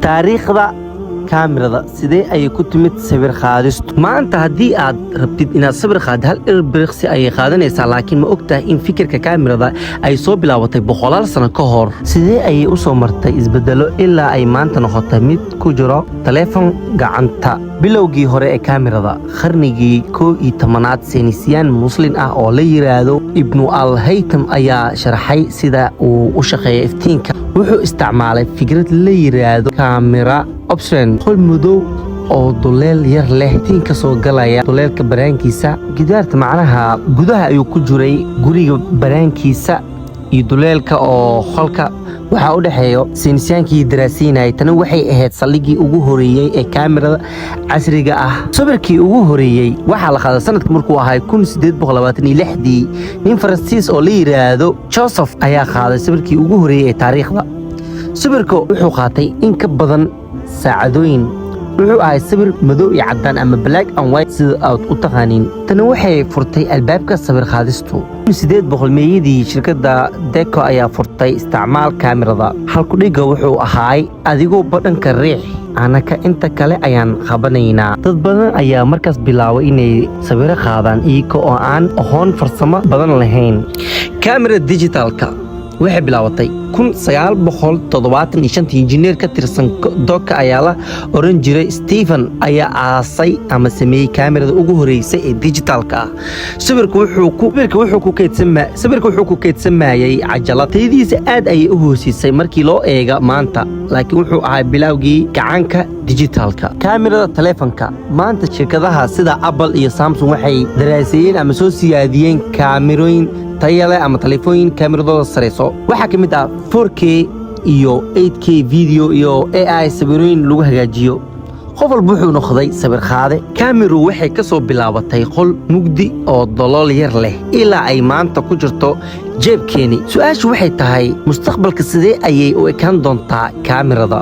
taariikhda kaamirada sidee ay ku timid sawir qaadistu maanta haddii aad rabtid inaad sawir qaad hal ilbiriqsi ayay qaadanaysaa laakiin ma ogtahay in fikirka kaamirada ay soo bilaabatay boqolaal sano ka hor sidee ayay u soo martay isbedelo ilaa ay maanta noqotay mid ku jiro taleefon gacanta bilowgii hore ee kaamirada qarnigii 11aad saynisiyaan muslin ah oo la yiraahdo ibnu al-haytham ayaa sharaxay sida uu u shaqeeyo iftiinka wuxuu isticmaalay fikrad la yiraahdo kaamira option qol madow oo duleel yar leh tiin ka soo galaya duleelka baraankiisa gidaarta macnaha gudaha ayuu ku jiray guriga baraankiisa iyo duleelka oo qolka waxa u dhaxeeyo saynisyankii daraasiinay tan waxay ahayd saligii ugu horeeyay ee kaamirada casriga ah sawirkii ugu horeeyay waxa la qaaday sanadka markuu ahaa 1826 nin Faransiis oo la yiraahdo Joseph ayaa qaaday sawirkii ugu horeeyay ee taariikhda sawirku wuxuu qaatay in ka badan saacadooyin wuxuu ahay sawir madow iyo cadaan ama black and white sida aad u taqaaniin tan waxay furtay albaabka sawir qaadistu 800 shirkadda Deco ayaa furtay isticmaal kaamirada halku dhiga wuxuu ahaay adigoo badhanka riix anaka inta kale ayaan qabanaynaa dad badan ayaa markaas bilaabay inay sawir qaadaan iyaga oo aan aqoon farsamo badan lahayn kaamirada digitalka waxay bilaabatay 1975 injineer ka tirsan Doka ayaa la oran jiray Stephen ayaa aasay ama sameeyay kaamirada ugu horeysay ee digitalka ah sawirku wuxuu ku keydsamayay cajaladaydiisa aad ay u hoosisay markii loo eega maanta laakiin wuxuu ahaa bilowgii gacanka digitalka kaamirada taleefanka maanta shirkadaha sida Apple iyo Samsung waxay daraasayeen ama soo siyaadiyeen kaamirooyin tayale ama telefoon kaamirada sareyso waxa kamid ah 4K iyo 8K video iyo AI sawirooyin lagu hagaajiyo qof walba wuxuu noqday sawir qaade kaamiru waxay ka soo bilaabatay qol mugdi oo dalool yar leh ilaa ay maanta ku jirto jeebkeeni su'aashu waxay tahay mustaqbalka sidee ayay u ekaan doontaa kaamirada